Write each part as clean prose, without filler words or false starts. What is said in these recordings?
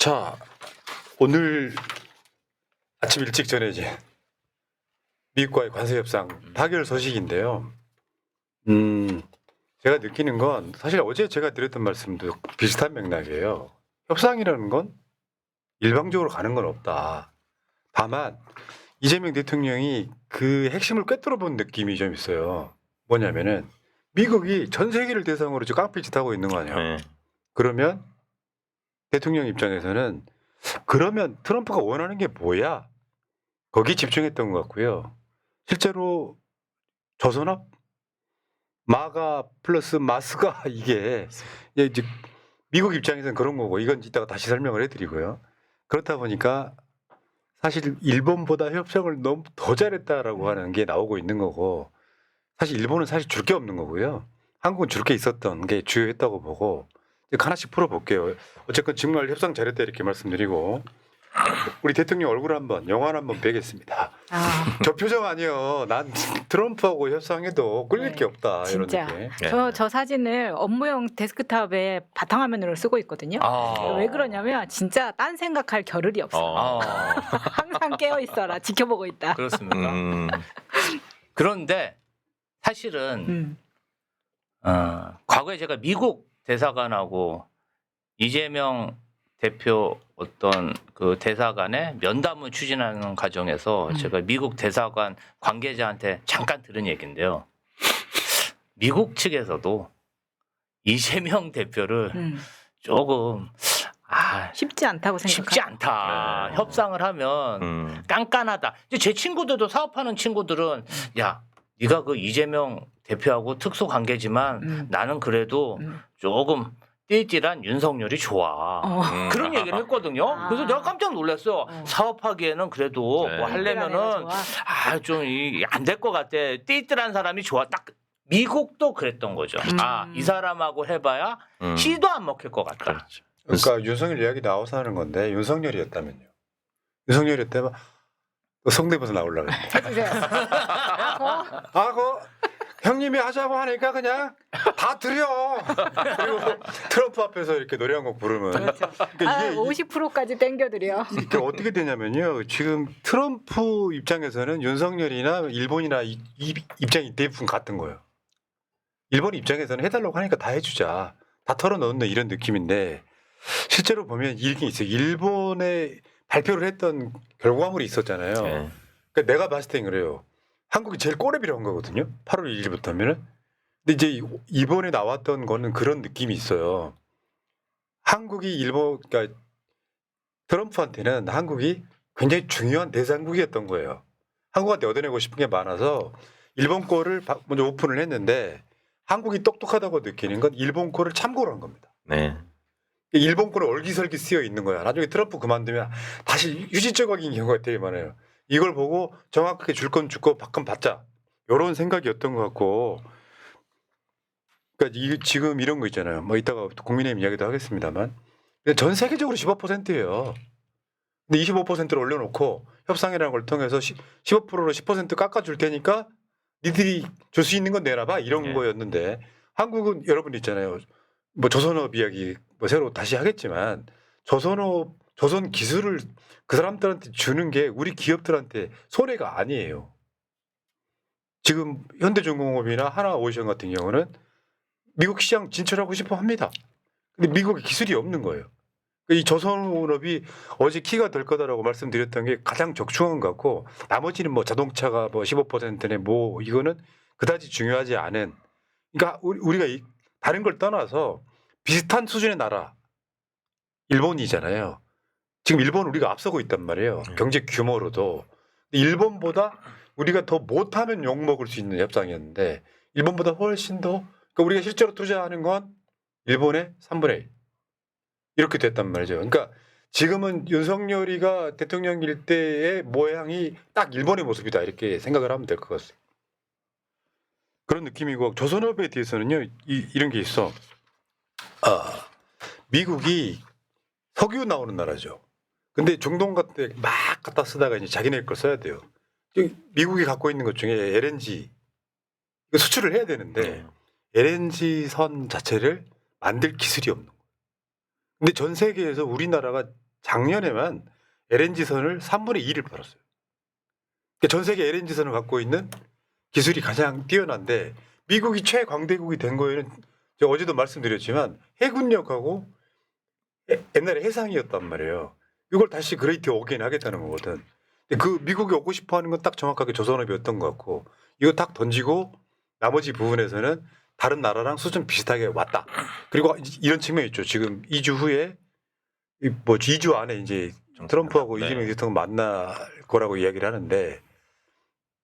자, 오늘 아침 일찍 전에 이제 미국과의 관세 협상 타결 소식인데요. 제가 느끼는 건 사실 어제 제가 드렸던 말씀도 비슷한 맥락이에요. 협상이라는 건 일방적으로 가는 건 없다. 다만 이재명 대통령이 그 핵심을 꿰뚫어 본 느낌이 좀 있어요. 뭐냐면은 미국이 전 세계를 대상으로 지금 깡패짓 하고 있는 거 아니에요. 네. 그러면 대통령 입장에서는 그러면 트럼프가 원하는 게 뭐야? 거기 집중했던 것 같고요. 실제로 조선업 마가 플러스 마스가 이게 이제 미국 입장에서는 그런 거고 이건 이따가 다시 설명을 해드리고요. 그렇다 보니까 사실 일본보다 협상을 너무 더 잘했다라고 하는 게 나오고 있는 거고 사실 일본은 사실 줄 게 없는 거고요. 한국은 줄 게 있었던 게 주요했다고 보고 하나씩 풀어볼게요. 어쨌건 정말 협상 잘했다 이렇게 말씀드리고 우리 대통령 얼굴 한번 영화 한번 뵈겠습니다. 저 표정 아니요. 난 트럼프하고 협상해도 끌릴 네, 게 없다 이런 진짜. 느낌. 저 사진을 업무용 데스크탑에 바탕화면으로 쓰고 있거든요. 왜 그러냐면 진짜 딴 생각할 겨를이 없어. 항상 깨어 있어라. 지켜보고 있다. 그렇습니다. 그런데 사실은 과거에 제가 미국 대사관하고 이재명 대표 어떤 그 대사관의 면담을 추진하는 과정에서 제가 미국 대사관 관계자한테 잠깐 들은 얘기인데요. 미국 측에서도 이재명 대표를 조금 쉽지 않다고 생각합니다. 쉽지 않다. 네. 협상을 하면 깐깐하다. 이제 제 친구들도 사업하는 친구들은 야, 네가 그 이재명 대표하고 특수 관계지만 나는 그래도 조금 띨띨한 윤석열이 좋아. 그런 얘기를 했거든요. 그래서 내가 깜짝 놀랐어요. 사업하기에는 그래도 네. 뭐 하려면은 좀 안 될 것 같아. 띨띨한 사람이 좋아. 딱 미국도 그랬던 거죠. 이 사람하고 해봐야 씨도 안 먹힐 것 같다. 그렇죠. 그러니까 윤석열 이야기 나와서 하는 건데 윤석열이었다면요. 윤석열이었다면 또 성대모사 나오려고 했는데. 해주세요. 그 형님이 하자고 하니까 그냥 다 드려. 그리고 트럼프 앞에서 이렇게 노래 한 곡 부르면 그렇죠. 그러니까 이게 50%까지 땡겨드려. 이게 어떻게 되냐면요. 지금 트럼프 입장에서는 윤석열이나 일본이나 이 입장이 대부분 같은 거예요. 일본 입장에서는 해달라고 하니까 다 해주자. 다 털어넣는 이런 느낌인데 실제로 보면 이게 있어요. 일본에 발표를 했던 결과물이 있었잖아요. 네. 그러니까 내가 봤을 땐 그래요. 한국이 제일 꼬레비로 한 거거든요. 8월 1일부터면은. 근데 이제 이번에 나왔던 거는 그런 느낌이 있어요. 한국이 일본, 그러니까 트럼프한테는 한국이 굉장히 중요한 대상국이었던 거예요. 한국한테 얻어내고 싶은 게 많아서 일본 거를 먼저 오픈을 했는데 한국이 똑똑하다고 느끼는 건 일본 거를 참고를 한 겁니다. 네. 일본 거는 얼기설기 쓰여 있는 거야. 나중에 트럼프 그만두면 다시 유지적인 경우가 되게 많아요. 이걸 보고 정확하게 줄 건 주고 받건 받자. 이런 생각이었던 것 같고. 그러니까 지금 이런 거 있잖아요. 뭐 이따가 국민의힘 이야기도 하겠습니다만 전 세계적으로 15%예요. 근데 25%를 올려놓고 협상이라는 걸 통해서 15%로 10% 깎아줄 테니까 니들이 줄 수 있는 건 내놔봐 이런 네. 거였는데 한국은 여러분 있잖아요. 뭐 조선업 이야기 뭐 새로 다시 하겠지만 조선 기술을 그 사람들한테 주는 게 우리 기업들한테 손해가 아니에요. 지금 현대중공업이나 하나오션 같은 경우는 미국 시장 진출하고 싶어 합니다. 근데 미국에 기술이 없는 거예요. 이 조선업이 어제 키가 될 거다라고 말씀드렸던 게 가장 적중한 것 같고 나머지는 뭐 자동차가 뭐 15%네 뭐 이거는 그다지 중요하지 않은 그러니까 우리가 다른 걸 떠나서 비슷한 수준의 나라 일본이잖아요. 지금 일본 우리가 앞서고 있단 말이에요. 경제 규모로도. 일본보다 우리가 더 못하면 욕먹을 수 있는 협상이었는데 일본보다 훨씬 더 그러니까 우리가 실제로 투자하는 건 일본의 3분의 1 이렇게 됐단 말이죠. 그러니까 지금은 윤석열이가 대통령일 때의 모양이 딱 일본의 모습이다 이렇게 생각을 하면 될 것 같아요. 그런 느낌이고 조선업에 대해서는요 이런 게 있어. 미국이 석유 나오는 나라죠. 근데 중동 같은 데 막 갖다 쓰다가 이제 자기네 걸 써야 돼요. 미국이 갖고 있는 것 중에 LNG 이거 수출을 해야 되는데 LNG 선 자체를 만들 기술이 없는 거예요. 근데 전 세계에서 우리나라가 작년에만 LNG선을 3분의 2를 팔았어요. 그러니까 전 세계 LNG선을 갖고 있는 기술이 가장 뛰어난데 미국이 최광대국이 된 거에는 제가 어제도 말씀드렸지만 해군력하고 옛날에 해상이었단 말이에요. 이걸 다시 그레이트 어게인 하겠다는 거거든. 근데 그 미국이 오고 싶어하는 건 딱 정확하게 조선업이었던 것 같고 이거 딱 던지고 나머지 부분에서는 다른 나라랑 수준 비슷하게 왔다. 그리고 이런 측면이 있죠. 지금 2주 후에 뭐 2주 안에 이제 트럼프하고 네. 이재명 대통령 만날 거라고 이야기를 하는데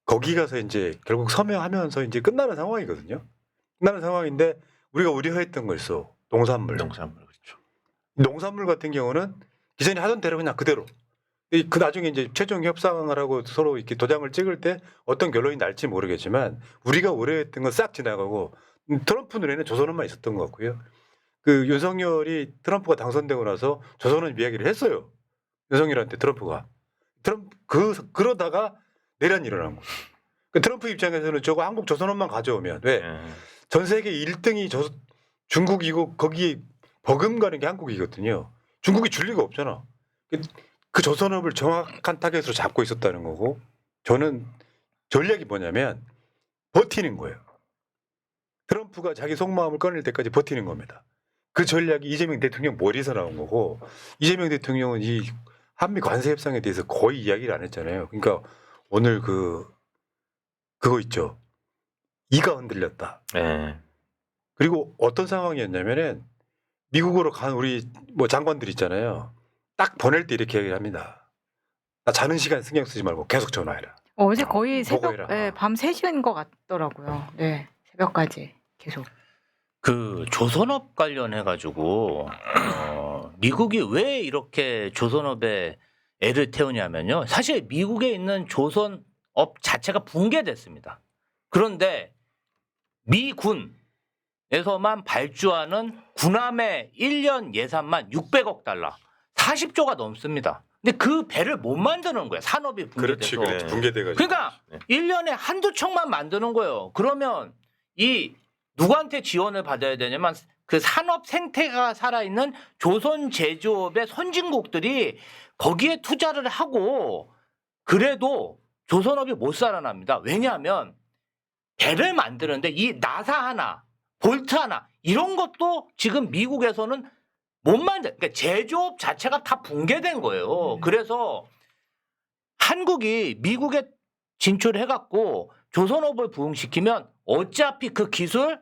거기 가서 이제 결국 서명하면서 이제 끝나는 상황이거든요. 끝나는 상황인데 우리가 우려했던 거 있어. 농산물. 농산물 그렇죠. 농산물 같은 경우는 기존에 하던 대로 그냥 그대로. 그 나중에 이제 최종 협상을 하고 서로 이렇게 도장을 찍을 때 어떤 결론이 날지 모르겠지만 우리가 우려했던 건 싹 지나가고 트럼프 눈에는 조선업만 있었던 것 같고요. 그 윤석열이 트럼프가 당선되고 나서 조선업 이야기를 했어요. 윤석열한테 트럼프가. 그러다가 내란이 일어난 거예요. 그 트럼프 입장에서는 저거 한국 조선업만 가져오면 왜? 전 세계 1등이 중국이고 거기에 버금가는 게 한국이거든요. 중국이 줄 리가 없잖아. 그 조선업을 정확한 타겟으로 잡고 있었다는 거고 저는 전략이 뭐냐면 버티는 거예요. 트럼프가 자기 속마음을 꺼낼 때까지 버티는 겁니다. 그 전략이 이재명 대통령 머리에서 나온 거고 이재명 대통령은 이 한미 관세 협상에 대해서 거의 이야기를 안 했잖아요. 그러니까 오늘 그거 있죠. 이가 흔들렸다. 네. 그리고 어떤 상황이었냐면은 미국으로 간 우리 뭐 장관들 있잖아요. 딱 보낼 때 이렇게 얘기를 합니다. 나 자는 시간 신경 쓰지 말고 계속 전화해라. 어제 거의 새벽, 보고해라. 네, 밤 3시인 것 같더라고요. 네, 새벽까지 계속. 그 조선업 관련해 가지고 미국이 왜 이렇게 조선업에 애를 태우냐면요. 사실 미국에 있는 조선업 자체가 붕괴됐습니다. 그런데 미군에서만 발주하는 군함의 1년 예산만 600억 달러, 40조가 넘습니다. 근데 그 배를 못 만드는 거예요. 산업이 붕괴돼서. 그렇지. 붕괴돼가지고. 그러니까 네. 1년에 한두 척만 만드는 거예요. 그러면 이 누구한테 지원을 받아야 되냐면 그 산업 생태가 살아있는 조선 제조업의 선진국들이 거기에 투자를 하고 그래도 조선업이 못 살아납니다. 왜냐하면 배를 만드는데 이 나사 하나, 볼트 하나 이런 것도 지금 미국에서는 못 만들. 그러니까 제조업 자체가 다 붕괴된 거예요. 그래서 한국이 미국에 진출해갖고 조선업을 부흥시키면 어차피 그 기술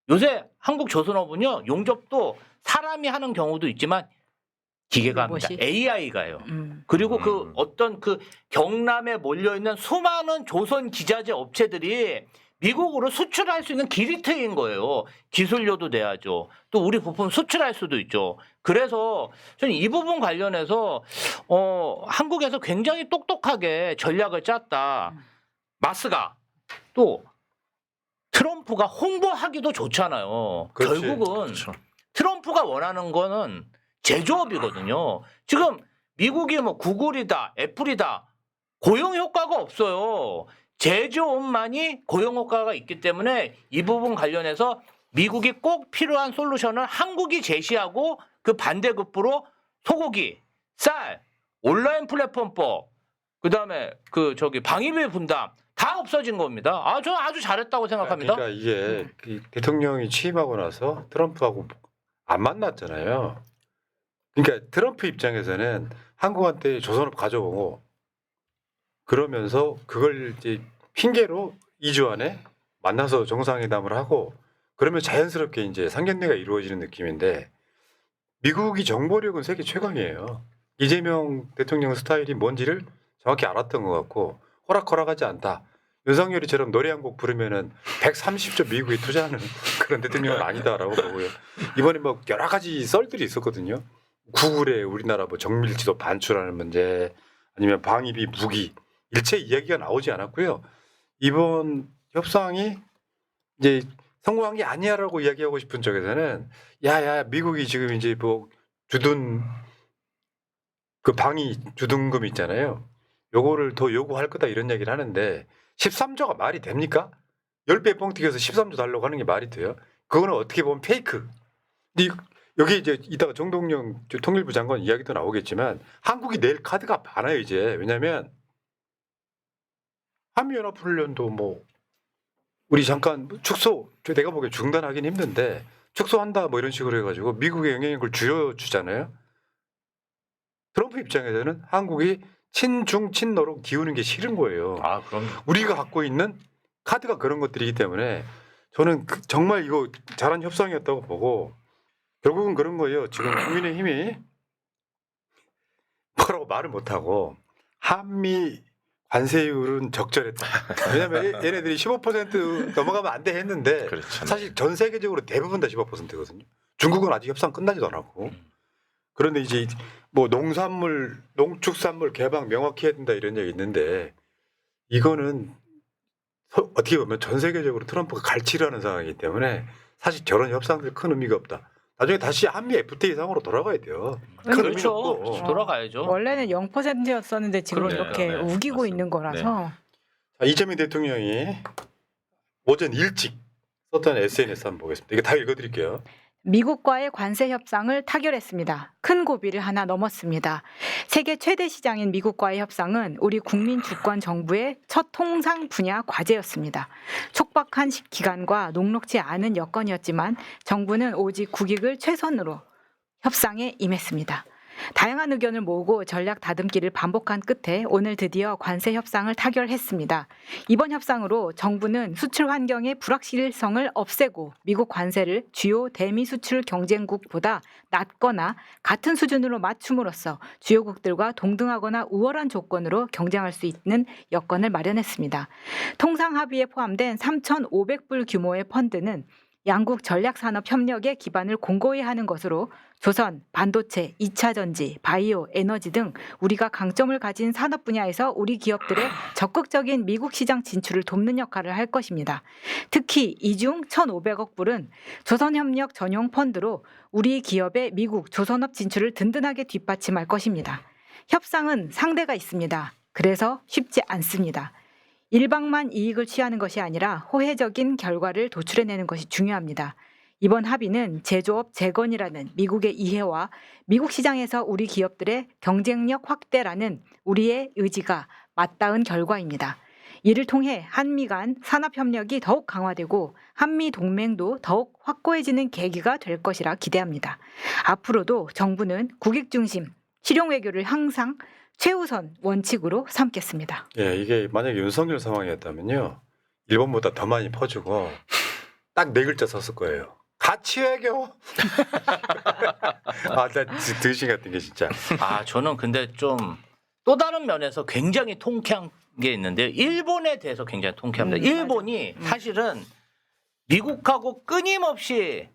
요새 한국 조선업은요 용접도 사람이 하는 경우도 있지만 기계가 합니다. 로봇이? AI가요. 그리고 그 어떤 그 경남에 몰려있는 수많은 조선 기자재 업체들이 미국으로 수출할 수 있는 길이 트인 거예요. 기술료도 내야죠. 또 우리 부품 수출할 수도 있죠. 그래서 저는 이 부분 관련해서 한국에서 굉장히 똑똑하게 전략을 짰다. 마스가 또 트럼프가 홍보하기도 좋잖아요. 그렇지. 결국은 그렇죠. 트럼프가 원하는 거는 제조업이거든요. 지금 미국이 뭐 구글이다, 애플이다 고용 효과가 없어요. 제조업만이 고용 효과가 있기 때문에 이 부분 관련해서 미국이 꼭 필요한 솔루션을 한국이 제시하고 그 반대급부로 소고기, 쌀, 온라인 플랫폼법, 그다음에 방위비 분담 다 없어진 겁니다. 저는 아주 잘했다고 생각합니다. 그러니까 이게 그 대통령이 취임하고 나서 트럼프하고 안 만났잖아요. 그러니까 트럼프 입장에서는 한국한테 조선업 가져오고 그러면서 그걸 이제 핑계로 2주 안에 만나서 정상회담을 하고 그러면 자연스럽게 이제 상견례가 이루어지는 느낌인데 미국이 정보력은 세계 최강이에요. 이재명 대통령 스타일이 뭔지를 정확히 알았던 것 같고 호락호락하지 않다. 윤석열이처럼 노래 한 곡 부르면은 130조 미국에 투자하는 그런 대통령은 아니다라고 보고요. 이번에 뭐 여러 가지 썰들이 있었거든요. 구글에 우리나라 뭐 정밀지도 반출하는 문제 아니면 방위비 무기 일체 이야기가 나오지 않았고요. 이번 협상이 이제 성공한 게 아니야라고 이야기하고 싶은 쪽에서는 야야 미국이 지금 이제 뭐 주둔 그 방위 주둔금 있잖아요. 요거를 더 요구할 거다 이런 얘기를 하는데 13조가 말이 됩니까? 10배 뻥튀겨서 13조 달라고 하는 게 말이 돼요? 그거는 어떻게 보면 페이크. 근데 여기 이제 이따가 정동영 통일부 장관 이야기도 나오겠지만 한국이 낼 카드가 많아요 이제. 왜냐하면 한미연합훈련도 뭐 우리 잠깐 축소 내가 보기에 중단하긴 힘든데 축소한다 뭐 이런 식으로 해가지고 미국의 영향력을 줄여주잖아요. 트럼프 입장에서는 한국이 친중 친러로 기우는 게 싫은 거예요. 아, 그럼 우리가 갖고 있는 카드가 그런 것들이기 때문에 저는 정말 이거 잘한 협상이었다고 보고 결국은 그런 거예요. 지금 국민의힘이 뭐라고 말을 못하고 한미 관세율은 적절했다. 왜냐하면 얘네들이 15% 넘어가면 안 돼 했는데 그렇죠. 사실 전 세계적으로 대부분 다 15%거든요. 중국은 아직 협상 끝나지도 않았고. 그런데 이제 뭐 농산물, 농축산물 개방 명확히 해야 된다 이런 얘기 있는데 이거는 어떻게 보면 전 세계적으로 트럼프가 갈취를 하는 상황이기 때문에 사실 저런 협상들 큰 의미가 없다. 나중에 다시 한미 FTA 상으로 돌아가야 돼요. 큰 의미는 그렇죠. 없고. 돌아가야죠. 원래는 0%였었는데 지금 그러네요. 이렇게 네, 우기고 맞습니다. 있는 거라서 자, 이재명 대통령이 오전 일찍 썼던 SNS 한번 보겠습니다. 이거 다 읽어드릴게요. 미국과의 관세 협상을 타결했습니다. 큰 고비를 하나 넘었습니다. 세계 최대 시장인 미국과의 협상은 우리 국민 주권 정부의 첫 통상 분야 과제였습니다. 촉박한 기간과 녹록지 않은 여건이었지만 정부는 오직 국익을 최선으로 협상에 임했습니다. 다양한 의견을 모으고 전략 다듬기를 반복한 끝에 오늘 드디어 관세 협상을 타결했습니다. 이번 협상으로 정부는 수출 환경의 불확실성을 없애고 미국 관세를 주요 대미 수출 경쟁국보다 낮거나 같은 수준으로 맞춤으로써 주요국들과 동등하거나 우월한 조건으로 경쟁할 수 있는 여건을 마련했습니다. 통상 합의에 포함된 3,500불 규모의 펀드는 양국 전략산업 협력의 기반을 공고히 하는 것으로 조선, 반도체, 2차 전지, 바이오, 에너지 등 우리가 강점을 가진 산업 분야에서 우리 기업들의 적극적인 미국 시장 진출을 돕는 역할을 할 것입니다. 특히 이 중 1,500억 불은 조선협력 전용 펀드로 우리 기업의 미국 조선업 진출을 든든하게 뒷받침할 것입니다. 협상은 상대가 있습니다. 그래서 쉽지 않습니다. 일방만 이익을 취하는 것이 아니라 호혜적인 결과를 도출해내는 것이 중요합니다. 이번 합의는 제조업 재건이라는 미국의 이해와 미국 시장에서 우리 기업들의 경쟁력 확대라는 우리의 의지가 맞닿은 결과입니다. 이를 통해 한미 간 산업협력이 더욱 강화되고 한미 동맹도 더욱 확고해지는 계기가 될 것이라 기대합니다. 앞으로도 정부는 국익 중심, 실용 외교를 항상 최우선 원칙으로 삼겠습니다. 예, 이게 만약에 윤석열 상황이었다면요. 일본보다 더 많이 퍼주고 딱 4글자 썼을 거예요. 가치 외교. 아, 나 등신 같은 게 진짜. 아, 저는 근데 좀 또 다른 면에서 굉장히 통쾌한 게 있는데 일본에 대해서 굉장히 통쾌합니다. 일본이 사실은 미국하고 끊임없이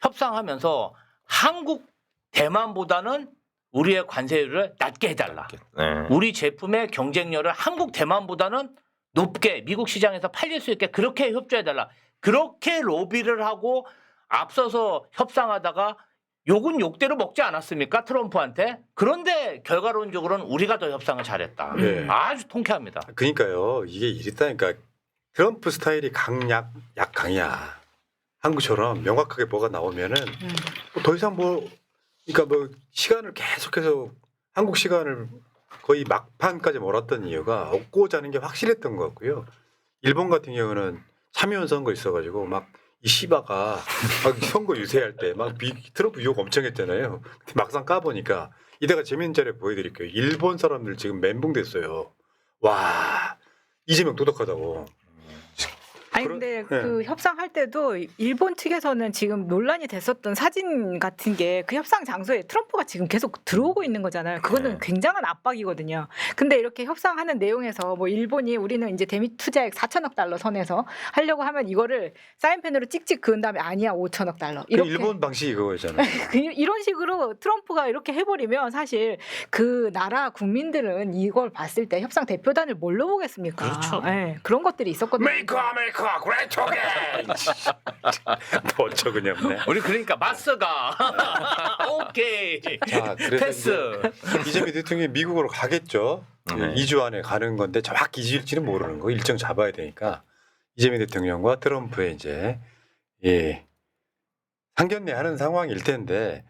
협상하면서 한국 대만보다는 우리의 관세율을 낮게 해달라. 네. 우리 제품의 경쟁력을 한국 대만보다는 높게 미국 시장에서 팔릴 수 있게 그렇게 협조해달라. 그렇게 로비를 하고 앞서서 협상하다가 욕은 욕대로 먹지 않았습니까? 트럼프한테. 그런데 결과론적으로는 우리가 더 협상을 잘했다. 네. 아주 통쾌합니다. 그러니까요. 이게 이랬다니까. 트럼프 스타일이 강약, 약강이야. 한국처럼 명확하게 뭐가 나오면은 더 이상 뭐 그러니까 뭐 시간을 계속해서 한국 시간을 거의 막판까지 몰았던 이유가 얻고자 하는 게 확실했던 것 같고요. 일본 같은 경우는 참여연 선거 있어가지고 막 이 시바가 막 선거 유세할 때 막 트럼프 욕 엄청 했잖아요. 근데 막상 까보니까 이따가 재밌는 자료 보여드릴게요. 일본 사람들 지금 멘붕 됐어요. 와, 이재명 도덕하다고. 아니 근데 그 협상할 때도 일본 측에서는 지금 논란이 됐었던 사진 같은 게 그 협상 장소에 트럼프가 지금 계속 들어오고 있는 거잖아요. 그거는 굉장한 압박이거든요. 근데 이렇게 협상하는 내용에서 뭐 일본이 우리는 이제 대미 투자액 4천억 달러 선에서 하려고 하면 이거를 사인펜으로 찍찍 그은 다음에 아니야 5천억 달러. 이렇게 일본 방식이 그거잖아요. 이런 식으로 트럼프가 이렇게 해버리면 사실 그 나라 국민들은 이걸 봤을 때 협상 대표단을 뭘로 보겠습니까? 그렇죠. 네, 그런 것들이 있었거든요. 메이크 아메리카 그레이트 어게인. 더 어처구니없네. 우리 그러니까 마스가 오케이. 자, 그래서 패스. 이재명 대통령이 미국으로 가겠죠. 네. 2주 안에 가는 건데 정확히 2주일지는 모르는 거. 일정 잡아야 되니까 이재명 대통령과 트럼프의 이제 상견례 하는 상황일 텐데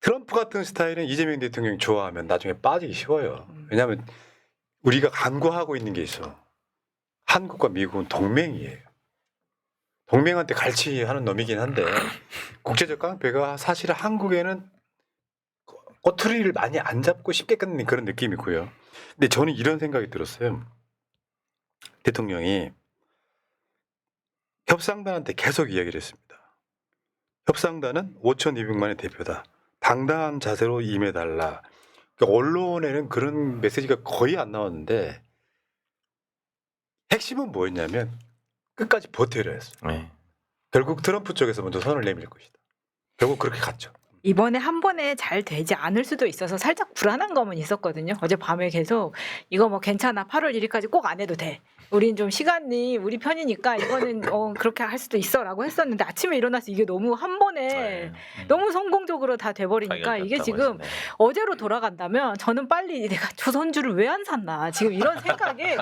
트럼프 같은 스타일은 이재명 대통령이 좋아하면 나중에 빠지기 쉬워요. 왜냐하면 우리가 간과하고 있는 게 있어. 한국과 미국은 동맹이에요. 동맹한테 갈치하는 놈이긴 한데 국제적 깡패가 사실 한국에는 꼬투리를 많이 안 잡고 쉽게 끊는 그런 느낌이고요. 근데 저는 이런 생각이 들었어요. 대통령이 협상단한테 계속 이야기를 했습니다. 협상단은 5,200만의 대표다. 당당한 자세로 임해달라. 그러니까 언론에는 그런 메시지가 거의 안 나왔는데 핵심은 뭐였냐면 끝까지 버텨야 했어요. 네. 결국 트럼프 쪽에서 먼저 선을 내밀 것이다. 결국 그렇게 갔죠. 이번에 한 번에 잘 되지 않을 수도 있어서 살짝 불안한 감은 있었거든요. 어젯밤에 계속 이거 뭐 괜찮아. 8월 1일까지 꼭 안 해도 돼. 우린 좀 시간이 우리 편이니까 이거는 그렇게 할 수도 있어라고 했었는데 아침에 일어나서 이게 너무 한 번에 너무 성공적으로 다 돼버리니까 이게 지금 어제로 돌아간다면 저는 빨리 내가 조선주를 왜 안 샀나 지금 이런 생각에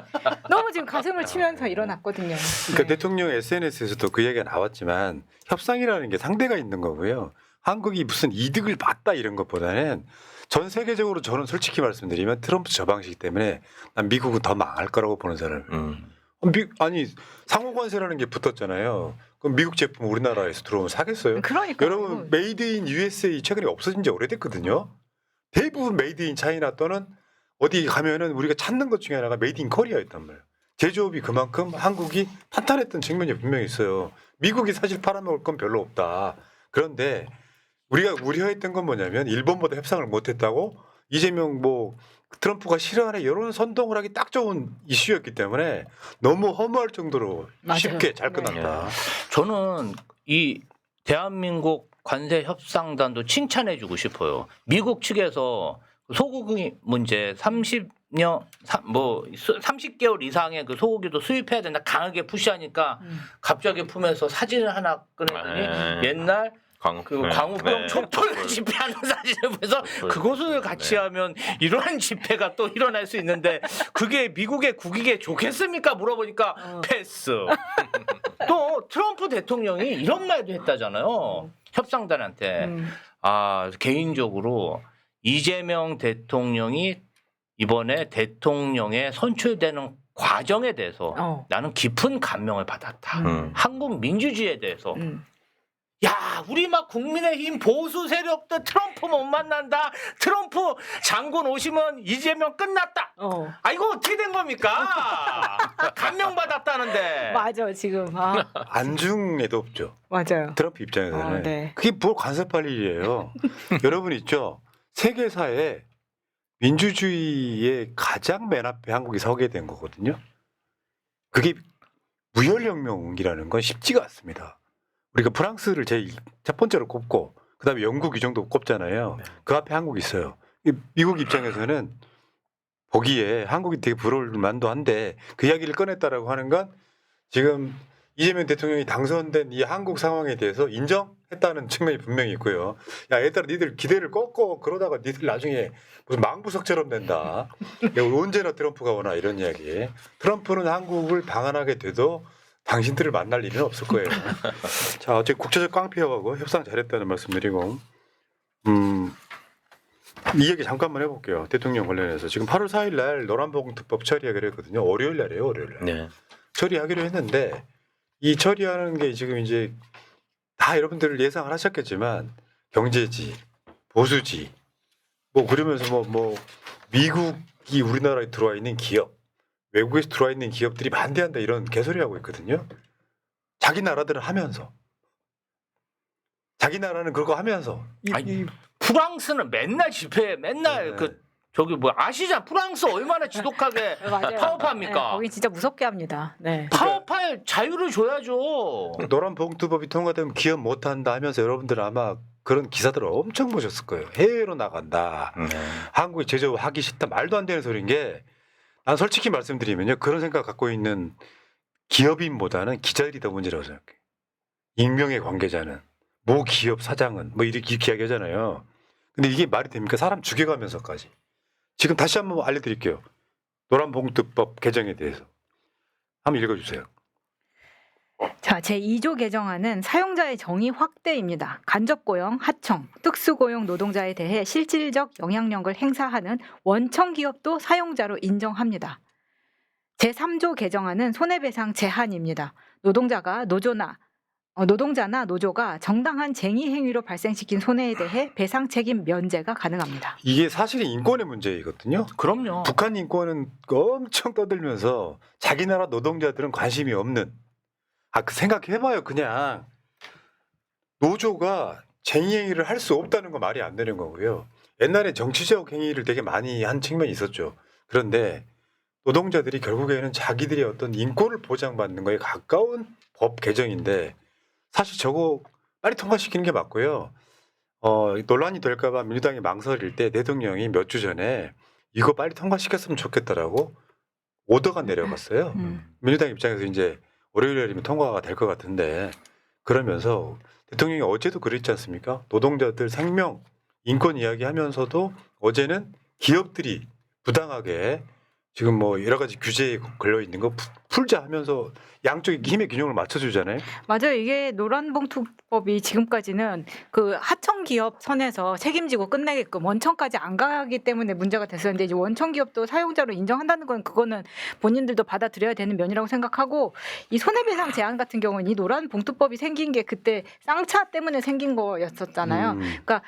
너무 지금 가슴을 치면서 일어났거든요. 그러니까 네. 대통령 SNS에서도 그 얘기가 나왔지만 협상이라는 게 상대가 있는 거고요. 한국이 무슨 이득을 봤다 이런 것보다는 전 세계적으로 저는 솔직히 말씀드리면 트럼프 저 방식 때문에 난 미국은 더 망할 거라고 보는 사람이에요. 아니 상호관세라는 게 붙었잖아요. 그럼 미국 제품 우리나라에서 들어오면 사겠어요? 그러니까 여러분 메이드 인 USA 최근에 없어진 지 오래됐거든요. 대부분 메이드 인 차이나 또는 어디 가면은 우리가 찾는 것 중에 하나가 메이드 인 코리아였단 말이에요. 제조업이 그만큼 한국이 탄탄했던 측면이 분명히 있어요. 미국이 사실 팔아먹을 건 별로 없다. 그런데 우리가 우려했던 건 뭐냐면 일본보다 협상을 못했다고 이재명 뭐 트럼프가 싫어하는 이런 선동을 하기 딱 좋은 이슈였기 때문에 너무 허무할 정도로 맞아요. 쉽게 잘 네. 끝났다. 저는 이 대한민국 관세 협상단도 칭찬해주고 싶어요. 미국 측에서 소고기 문제 30개월 이상의 그 소고기도 수입해야 된다 강하게 푸시하니까 갑자기 품에서 사진을 하나 꺼냈더니 옛날 그 광우병 촛불 집회하는 사진을 보면서 그것을 같이 하면 이러한 집회가 또 일어날 수 있는데 그게 미국의 국익에 좋겠습니까? 물어보니까 패스. 또 트럼프 대통령이 이런 말도 했다잖아요. 협상단한테. 개인적으로 이재명 대통령이 이번에 대통령에 선출되는 과정에 대해서 나는 깊은 감명을 받았다. 한국 민주주의에 대해서. 야, 우리 막 국민의힘 보수 세력들 트럼프 못 만난다. 트럼프 장군 오시면 이재명 끝났다. 아, 이거 어떻게 된 겁니까? 감명 받았다는데. 맞아 지금 안중에도 없죠. 맞아요. 트럼프 입장에서는. 네. 그게 뭘 간섭할 일이에요. 여러분 있죠. 세계사에 민주주의의 가장 맨 앞에 한국이 서게 된 거거든요. 그게 무혈혁명이라는 건 쉽지가 않습니다. 우리가 프랑스를 제일 첫 번째로 꼽고 그다음에 영국 이 정도 꼽잖아요. 네. 그 앞에 한국이 있어요. 미국 입장에서는 보기에 한국이 되게 부러울 만도 한데 그 이야기를 꺼냈다라고 하는 건 지금 이재명 대통령이 당선된 이 한국 상황에 대해서 인정했다는 측면이 분명히 있고요. 야, 얘들아 니들 기대를 꺾고 그러다가 니들 나중에 무슨 망부석처럼 된다. 야, 언제나 트럼프가 오나 이런 이야기. 트럼프는 한국을 방한하게 돼도 당신들을 만날 일은 없을 거예요. 자, 어제 국제적 깡패하고 협상 잘했다는 말씀드리고 이 얘기 잠깐만 해볼게요. 대통령 관련해서 지금 8월 4일 날 노란봉투법 처리하기로 했거든요. 월요일 날이에요. 월요일 날. 네. 처리하기로 했는데 이 처리하는 게 지금 이제 다 여러분들 예상을 하셨겠지만 경제지, 보수지, 뭐 그러면서 뭐 미국이 우리나라에 들어와 있는 기업, 외국에서 들어와 있는 기업들이 반대한다 이런 개소리 하고 있거든요. 자기 나라들은 하면서 자기 나라는 그거 하면서 프랑스는 맨날 집회, 맨날 네. 저기 뭐 아시잖아. 프랑스 얼마나 지독하게 맞아요. 파업합니까? 네, 거긴 진짜 무섭게 합니다. 네. 파업할 자유를 줘야죠. 노란 봉투법이 통과되면 기업 못한다 하면서 여러분들 아마 그런 기사들을 엄청 보셨을 거예요. 해외로 나간다. 한국에 제조하기 싫다. 말도 안 되는 소리인 게 난 솔직히 말씀드리면요. 그런 생각 갖고 있는 기업인보다는 기자들이 더 문제라고 생각해요. 익명의 관계자는 모 기업 사장은 뭐 이렇게 이야기하잖아요. 근데 이게 말이 됩니까? 사람 죽여가면서까지. 지금 다시 한번 알려드릴게요. 노란봉투법 개정에 대해서 한번 읽어주세요. 자, 제2조 개정안은 사용자의 정의 확대입니다. 간접고용, 하청, 특수고용 노동자에 대해 실질적 영향력을 행사하는 원청 기업도 사용자로 인정합니다. 제3조 개정안은 손해배상 제한입니다. 노동자나 노조가 정당한 쟁의 행위로 발생시킨 손해에 대해 배상 책임 면제가 가능합니다. 이게 사실 인권의 문제이거든요. 그럼요. 북한 인권은 엄청 떠들면서 자기 나라 노동자들은 관심이 없는. 그 생각해봐요. 그냥 노조가 쟁의 행위를 할 수 없다는 거 말이 안 되는 거고요. 옛날에 정치적 행위를 되게 많이 한 측면이 있었죠. 그런데 노동자들이 결국에는 자기들의 어떤 인권을 보장받는 거에 가까운 법 개정인데 사실 저거 빨리 통과시키는 게 맞고요. 논란이 될까봐 민주당이 망설일 때 대통령이 몇 주 전에 이거 빨리 통과시켰으면 좋겠다라고 오더가 내려갔어요. 민주당 입장에서 이제 월요일이면 통과가 될 것 같은데 그러면서 대통령이 어제도 그랬지 않습니까? 노동자들 생명, 인권 이야기하면서도 어제는 기업들이 부당하게 지금 뭐 여러 가지 규제에 걸려 있는 거 풀자 하면서 양쪽의 힘의 균형을 맞춰주잖아요. 맞아요. 이게 노란봉투법이 지금까지는 그 하청 기업 선에서 책임지고 끝내게끔 원청까지 안 가기 때문에 문제가 됐었는데 이제 원청 기업도 사용자로 인정한다는 건 그거는 본인들도 받아들여야 되는 면이라고 생각하고 이 손해배상 제한 같은 경우는 이 노란봉투법이 생긴 게 그때 쌍차 때문에 생긴 거였었잖아요. 그러니까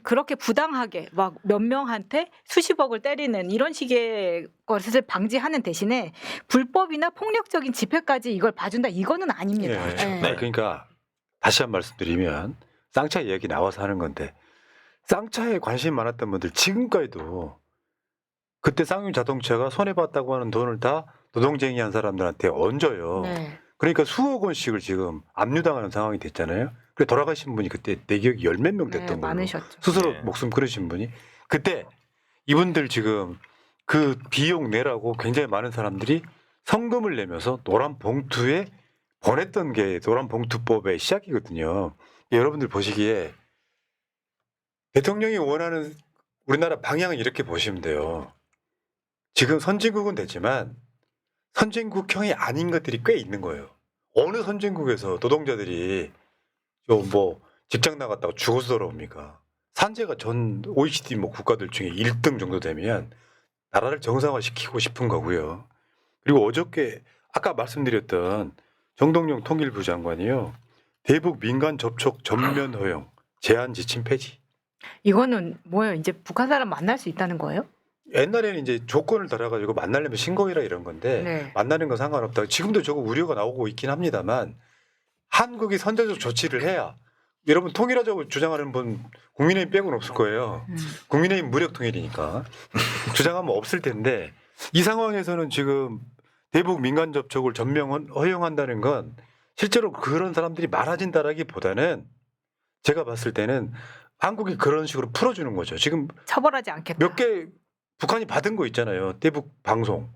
그렇게 부당하게 막 몇 명한테 수십억을 때리는 이런 식의 것을 방지하는 대신에 불법이나 폭력적인 집회까지 이걸 봐준다 이거는 아닙니다. 예, 그렇죠. 예. 그러니까 다시 한 말씀드리면 쌍차 이야기 나와서 하는 건데 쌍차에 관심 많았던 분들 지금까지도 그때 쌍용 자동차가 손해봤다고 하는 돈을 다 노동쟁의한 사람들한테 얹어요. 네. 그러니까 수억 원씩을 지금 압류당하는 상황이 됐잖아요. 그래 돌아가신 분이 그때 내 기억이 열 몇 명 됐던 네, 걸로 많으셨죠. 스스로 네. 목숨 끊으신 분이 그때 이분들 지금 그 비용 내라고 굉장히 많은 사람들이 성금을 내면서 노란 봉투에 보냈던 게 노란 봉투법의 시작이거든요. 여러분들 보시기에 대통령이 원하는 우리나라 방향은 이렇게 보시면 돼요. 지금 선진국은 됐지만 선진국형이 아닌 것들이 꽤 있는 거예요. 어느 선진국에서 노동자들이 뭐 직장 나갔다고 죽어서 돌아옵니까? 산재가 전 OECD 뭐 국가들 중에 1등 정도 되면 나라를 정상화시키고 싶은 거고요. 그리고 어저께 아까 말씀드렸던 정동영 통일부 장관이요. 대북 민간 접촉 전면 허용 제한 지침 폐지. 이거는 뭐예요? 이제 북한 사람 만날 수 있다는 거예요? 옛날에는 이제 조건을 달아가지고 만나려면 신고해라 이런 건데 네. 만나는 건 상관없다. 지금도 저거 우려가 나오고 있긴 합니다만 한국이 선제적 조치를 해야 여러분 통일하자고 주장하는 분 국민의힘 빼고는 없을 거예요. 국민의힘 무력 통일이니까 주장하면 없을 텐데 이 상황에서는 지금 대북 민간 접촉을 전면 허용한다는 건 실제로 그런 사람들이 많아진다라기보다는 제가 봤을 때는 한국이 그런 식으로 풀어주는 거죠. 지금 처벌하지 않겠다. 몇 개 북한이 받은 거 있잖아요. 대북 방송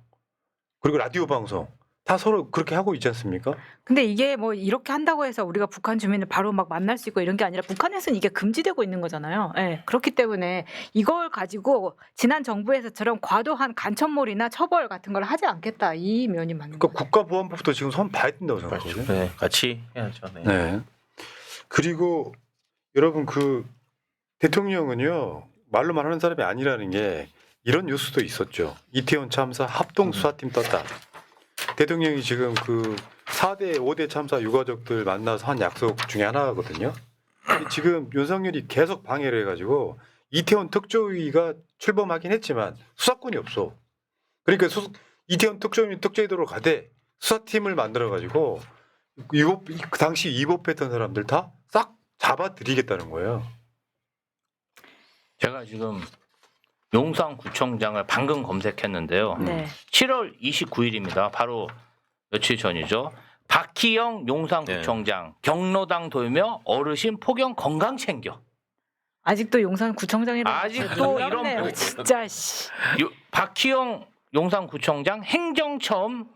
그리고 라디오 방송 다 서로 그렇게 하고 있지 않습니까? 근데 이게 뭐 이렇게 한다고 해서 우리가 북한 주민을 바로 막 만날 수 있고 이런 게 아니라 북한에서는 이게 금지되고 있는 거잖아요. 예. 그렇기 때문에 이걸 가지고 지난 정부에서처럼 과도한 간첩몰이나 처벌 같은 걸 하지 않겠다 이 면이 맞는 그러니까 거예요. 국가보안법도 지금 손 봐야 된다고 생각하거든요. 네, 같이 해야죠. 네. 네. 그리고 여러분 그 대통령은요 말로만 하는 사람이 아니라는 게 이런 뉴스도 있었죠. 이태원 참사 합동 수사팀 떴다. 대통령이 지금 그 4대 5대 참사 유가족들 만나서 한 약속 중에 하나거든요. 근데 지금 윤석열이 계속 방해를 해가지고 이태원 특조위가 출범하긴 했지만 수사권이 없어. 그러니까 이태원 특조위 특조위도로 가되 수사팀을 만들어가지고 그 당시 위법했던 사람들 다 싹 잡아들이겠다는 거예요. 제가 지금 용산구청장을 방금 검색했는데요. 네. 7월 29일입니다. 바로 며칠 전이죠. 박희영 용산구청장 경로당 돌며 어르신 폭염 건강 챙겨. 아직도 용산구청장이라고 아직도 이런 뭐- 진짜 씨. 박희영 용산구청장 행정체험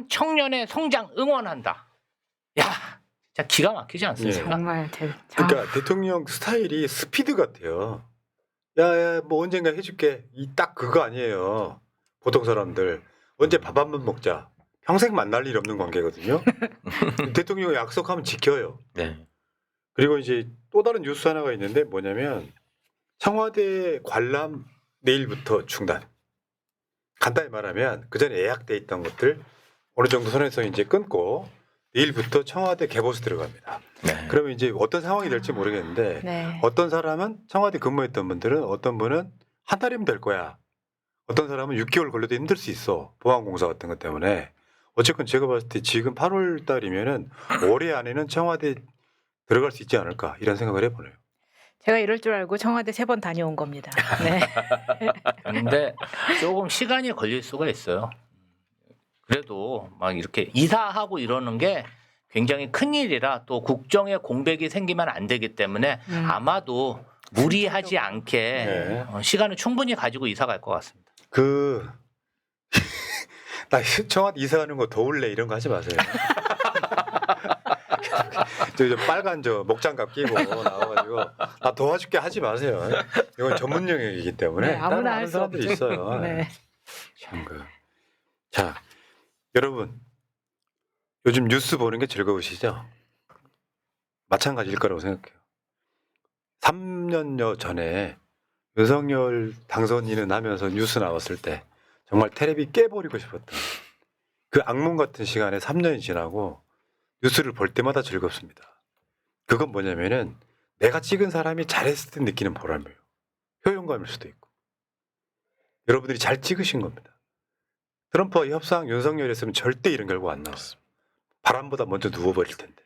청년의 성장 응원한다. 야, 진짜 기가 막히지 않습니까? 정말 그러니까 대통령 스타일이 스피드 같아요. 야야 뭐 언젠가 해줄게. 이 딱 그거 아니에요. 보통 사람들 언제 밥 한 번 먹자. 평생 만날 일 없는 관계거든요. 대통령이 약속하면 지켜요. 네. 그리고 이제 또 다른 뉴스 하나가 있는데 뭐냐면 청와대 관람 내일부터 중단. 간단히 말하면 그 전에 예약돼 있던 것들 어느 정도 선에서 이제 끊고 내일부터 청와대 개보수 들어갑니다. 네. 그러면 이제 어떤 상황이 될지 모르겠는데 네. 어떤 사람은 청와대 근무했던 분들은 어떤 분은 한 달이면 될 거야. 어떤 사람은 6개월 걸려도 힘들 수 있어. 보안공사 같은 것 때문에. 어쨌건 제가 봤을 때 지금 8월 달이면은 올해 안에는 청와대 들어갈 수 있지 않을까 이런 생각을 해보네요. 제가 이럴 줄 알고 청와대 3번 다녀온 겁니다. 네. 근데 조금 시간이 걸릴 수가 있어요. 그래도 막 이렇게 이사하고 이러는 게 굉장히 큰 일이라 또 국정에 공백이 생기면 안 되기 때문에 아마도 무리하지 않게 네. 시간을 충분히 가지고 이사 갈 것 같습니다. 나 청와대 이사하는 거 도울래 이런 거 하지 마세요. 저 빨간 목장갑 끼고 나와가지고 나 도와줄게 하지 마세요. 이건 전문 영역이기 때문에 네, 아무나 다른 할 수 사람들이 없죠. 있어요. 네. 참 자, 여러분 요즘 뉴스 보는 게 즐거우시죠? 마찬가지일 거라고 생각해요. 3년여 전에 윤석열 당선인은 하면서 뉴스 나왔을 때 정말 테레비 깨버리고 싶었던 그 악몽 같은 시간에 3년이 지나고 뉴스를 볼 때마다 즐겁습니다. 그건 뭐냐면은 내가 찍은 사람이 잘했을 때 느끼는 보람이에요. 효용감일 수도 있고. 여러분들이 잘 찍으신 겁니다. 트럼프와 협상 윤석열이었으면 절대 이런 결과 안 나왔어. 바람보다 먼저 누워버릴 텐데.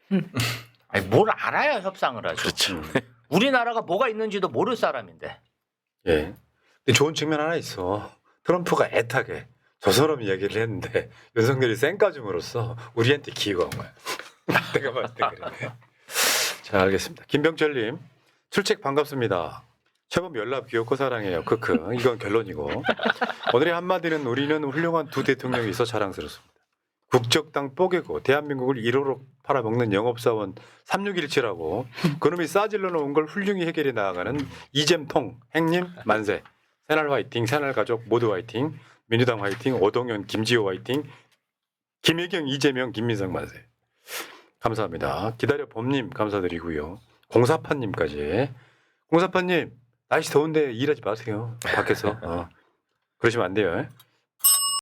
아니, 뭘 알아야 협상을 하죠. 그렇죠. 우리나라가 뭐가 있는지도 모를 사람인데. 예. 근데 좋은 측면 하나 있어. 트럼프가 애타게 저처럼 이야기를 했는데 윤석열이 쌩까줌으로써 우리한테 기회가 온 거야. 내가 봤을 때 그래. 자, 알겠습니다. 김병철님 출첵 반갑습니다. 최범 연락 귀엽고 사랑해요. 크크. 이건 결론이고. 오늘의 한마디는 우리는 훌륭한 두 대통령이 있어 자랑스럽습니다. 국적당 뽀개고 대한민국을 1호로 팔아먹는 영업사원 3617하고 그놈이 싸질러 놓은 걸 훌륭히 해결해 나아가는 이잼통 행님 만세. 새날 화이팅, 새날 가족 모두 화이팅, 민주당 화이팅, 오동현, 김지호 화이팅, 김혜경, 이재명, 김민석 만세. 감사합니다. 기다려 봄님 감사드리고요. 공사파님까지. 공사파님 날씨 더운데 일하지 마세요. 밖에서. 그러시면 안 돼요.